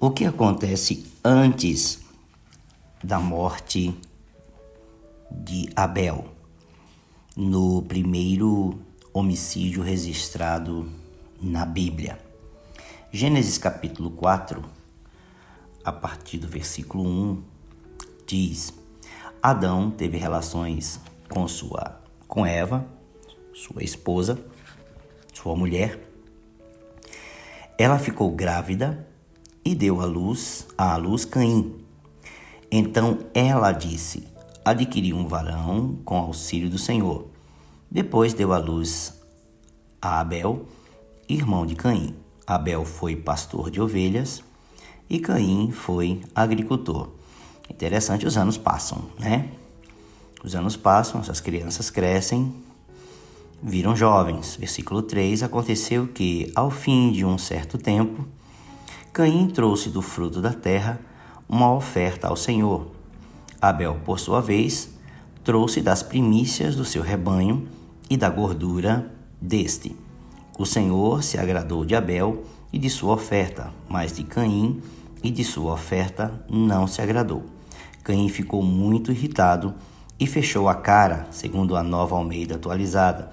O que acontece antes da morte de Abel, no primeiro homicídio registrado na Bíblia? Gênesis capítulo 4, a partir do versículo 1, diz: Adão teve relações com Eva, sua esposa, sua mulher. Ela ficou grávida e deu à luz Caim. Então ela disse: adquiri um varão com auxílio do Senhor. Depois deu à luz a Abel, irmão de Caim. Abel foi pastor de ovelhas e Caim foi agricultor. Interessante, os anos passam, né? Os anos passam, essas crianças crescem, viram jovens. Versículo 3, aconteceu que, ao fim de um certo tempo, Caim trouxe do fruto da terra uma oferta ao Senhor. Abel, por sua vez, trouxe das primícias do seu rebanho e da gordura deste. O Senhor se agradou de Abel e de sua oferta, mas de Caim e de sua oferta não se agradou. Caim ficou muito irritado e fechou a cara, segundo a Nova Almeida atualizada.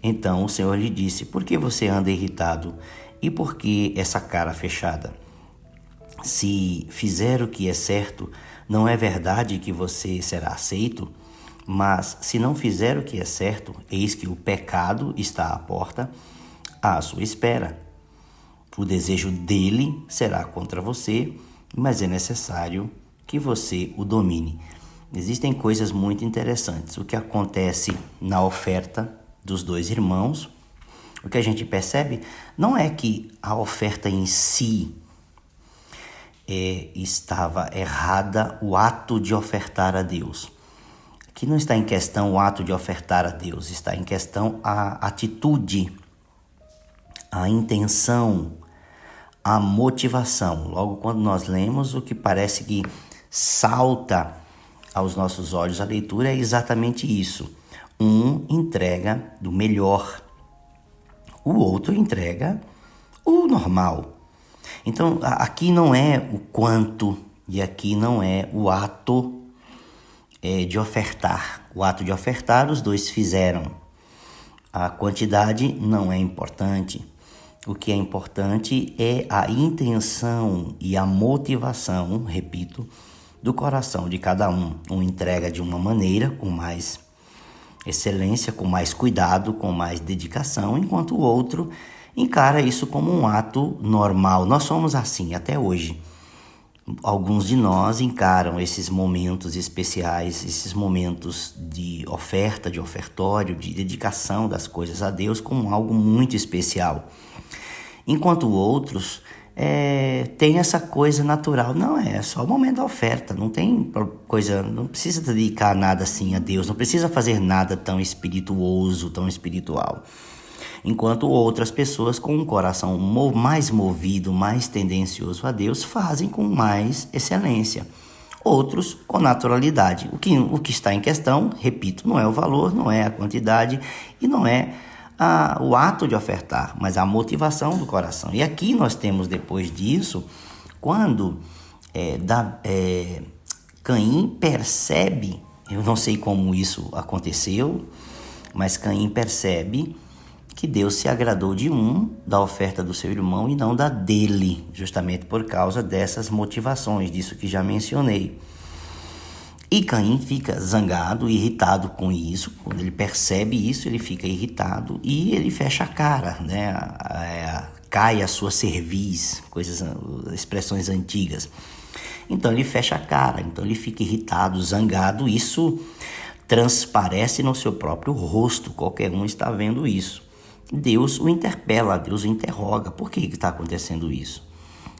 Então o Senhor lhe disse: por que você anda irritado e por que essa cara fechada? Se fizer o que é certo, não é verdade que você será aceito? Mas se não fizer o que é certo, eis que o pecado está à porta, à sua espera. O desejo dele será contra você, mas é necessário que você o domine. Existem coisas muito interessantes. O que acontece na oferta dos dois irmãos, o que a gente percebe não é que a oferta em si estava errada, o ato de ofertar a Deus. Aqui não está em questão o ato de ofertar a Deus, está em questão a atitude, a intenção, a motivação. Logo, quando nós lemos, o que parece que salta aos nossos olhos a leitura é exatamente isso. Um entrega do melhor, o outro entrega o normal. Então, aqui não é o quanto e aqui não é o ato de ofertar. O ato de ofertar os dois fizeram. A quantidade não é importante. O que é importante é a intenção e a motivação, repito, do coração de cada um. Um entrega de uma maneira, com mais excelência, com mais cuidado, com mais dedicação, enquanto o outro encara isso como um ato normal. Nós somos assim até hoje. Alguns de nós encaram esses momentos especiais, esses momentos de oferta, de ofertório, de dedicação das coisas a Deus como algo muito especial. Enquanto outros têm essa coisa natural. Não, é só o momento da oferta, não tem coisa, não precisa dedicar nada assim a Deus, não precisa fazer nada tão espirituoso, tão espiritual. Enquanto outras pessoas com um coração mais movido, mais tendencioso a Deus, fazem com mais excelência. Outros com naturalidade. O que está em questão, repito, não é o valor, não é a quantidade e não é o ato de ofertar, mas a motivação do coração. E aqui nós temos, depois disso, quando Caim percebe, eu não sei como isso aconteceu, mas Caim percebe que Deus se agradou da oferta do seu irmão e não da dele, justamente por causa dessas motivações, disso que já mencionei. E Caim fica zangado, irritado com isso. Quando ele percebe isso, ele fica irritado e ele fecha a cara, né? Cai a sua cerviz, expressões antigas. Então ele fecha a cara, então ele fica irritado, zangado. Isso transparece no seu próprio rosto, qualquer um está vendo isso. Deus o interpela, Deus o interroga. Por que está acontecendo isso?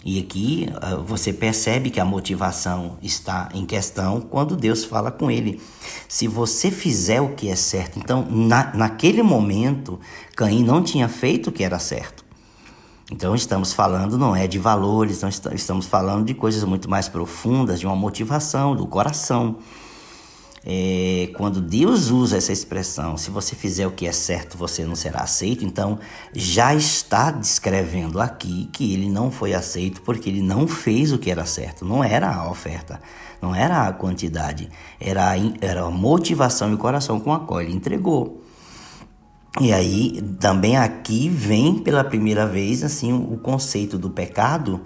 E aqui você percebe que a motivação está em questão quando Deus fala com ele. Se você fizer o que é certo, então naquele momento Caim não tinha feito o que era certo. Então estamos falando não é de valores, estamos falando de coisas muito mais profundas, de uma motivação do coração. quando Deus usa essa expressão, se você fizer o que é certo, você não será aceito, então já está descrevendo aqui que ele não foi aceito porque ele não fez o que era certo. Não era a oferta, não era a quantidade, era a motivação e o coração com a qual ele entregou. E aí também aqui vem pela primeira vez assim o conceito do pecado,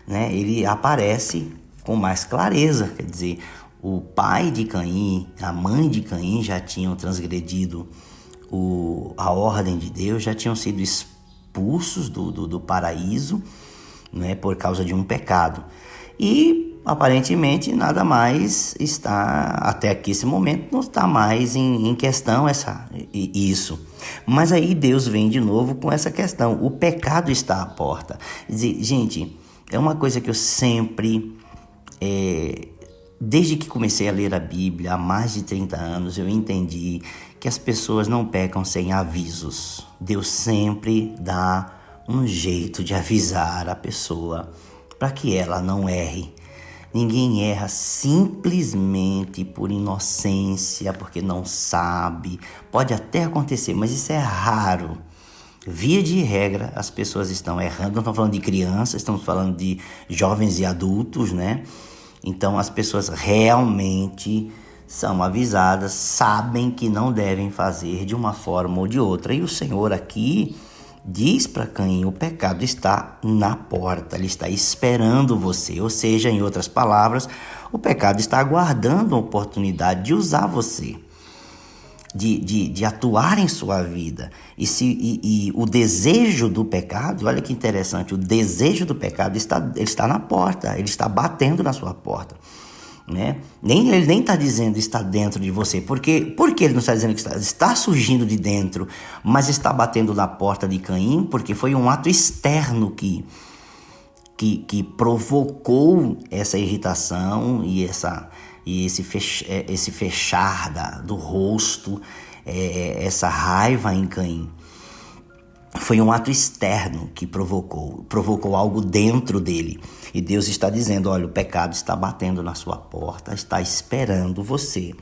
né? Ele aparece com mais clareza, quer dizer, o pai de Caim, a mãe de Caim já tinham transgredido a ordem de Deus, já tinham sido expulsos do paraíso, né, por causa de um pecado. E aparentemente nada mais está, até aqui esse momento, não está mais em questão isso. Mas aí Deus vem de novo com essa questão, o pecado está à porta. Gente, é uma coisa que eu sempre... Desde que comecei a ler a Bíblia, há mais de 30 anos, eu entendi que as pessoas não pecam sem avisos. Deus sempre dá um jeito de avisar a pessoa para que ela não erre. Ninguém erra simplesmente por inocência, porque não sabe. Pode até acontecer, mas isso é raro. Via de regra, as pessoas estão errando. Não estamos falando de crianças, estamos falando de jovens e adultos, né? Então as pessoas realmente são avisadas, sabem que não devem fazer de uma forma ou de outra. E o Senhor aqui diz para Caim, o pecado está na porta, ele está esperando você. Ou seja, em outras palavras, o pecado está aguardando a oportunidade de usar você, de atuar em sua vida. E o desejo do pecado, olha que interessante, o desejo do pecado ele está na porta, ele está batendo na sua porta, né? Ele nem está dizendo está dentro de você, por que ele não está dizendo que está surgindo de dentro, mas está batendo na porta de Caim, porque foi um ato externo que provocou essa irritação e esse fechar do rosto, essa raiva em Caim. Foi um ato externo que provocou algo dentro dele. E Deus está dizendo, olha, o pecado está batendo na sua porta, está esperando você,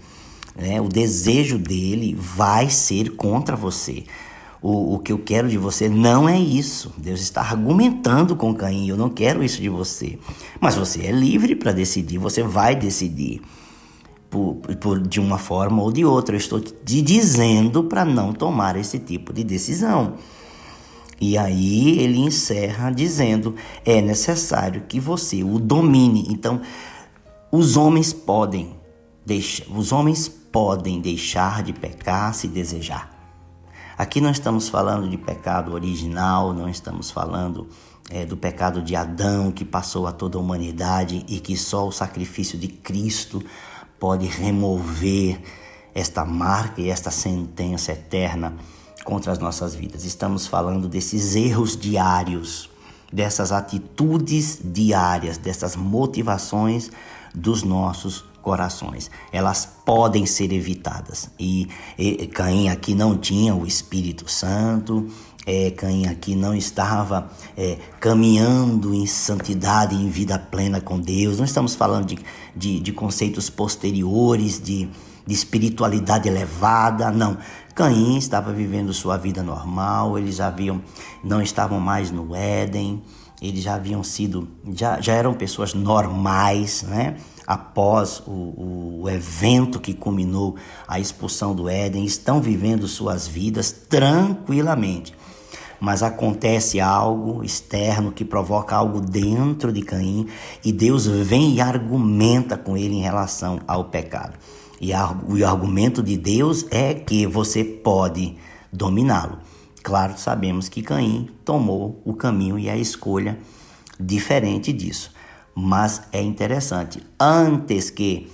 né? O desejo dele vai ser contra você. O que eu quero de você não é isso. Deus está argumentando com Caim, eu não quero isso de você. Mas você é livre para decidir, você vai decidir de uma forma ou de outra. Eu estou te dizendo para não tomar esse tipo de decisão. E aí ele encerra dizendo, é necessário que você o domine. Então, os homens podem deixar de pecar se desejar. Aqui não estamos falando de pecado original, não estamos falando do pecado de Adão que passou a toda a humanidade e que só o sacrifício de Cristo pode remover esta marca e esta sentença eterna contra as nossas vidas. Estamos falando desses erros diários, dessas atitudes diárias, dessas motivações dos nossos corações. Elas podem ser evitadas. E Caim aqui não tinha o Espírito Santo, Caim aqui não estava caminhando em santidade, em vida plena com Deus. Não estamos falando de conceitos posteriores, de espiritualidade elevada, não. Caim estava vivendo sua vida normal, não estavam mais no Éden, eles já eram pessoas normais, né? Após o evento que culminou a expulsão do Éden, estão vivendo suas vidas tranquilamente. Mas acontece algo externo que provoca algo dentro de Caim e Deus vem e argumenta com ele em relação ao pecado. E o argumento de Deus é que você pode dominá-lo. Claro, sabemos que Caim tomou o caminho e a escolha diferente disso. Mas é interessante, antes que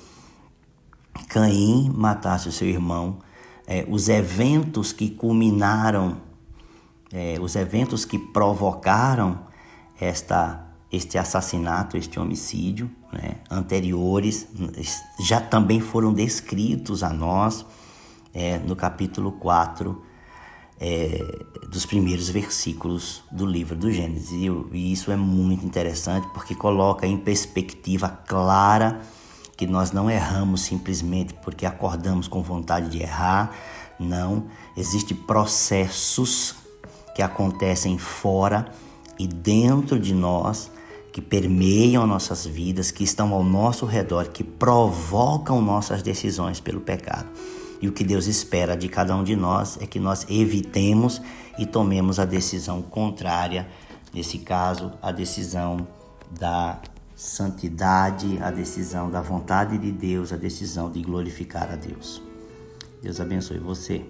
Caim matasse o seu irmão, os eventos que culminaram, os eventos que provocaram este assassinato, este homicídio, né, anteriores, já também foram descritos a nós no capítulo 4, dos primeiros versículos do livro do Gênesis. E isso é muito interessante porque coloca em perspectiva clara que nós não erramos simplesmente porque acordamos com vontade de errar. Não, existem processos que acontecem fora e dentro de nós, que permeiam nossas vidas, que estão ao nosso redor, que provocam nossas decisões pelo pecado. E o que Deus espera de cada um de nós é que nós evitemos e tomemos a decisão contrária, nesse caso, a decisão da santidade, a decisão da vontade de Deus, a decisão de glorificar a Deus. Deus abençoe você.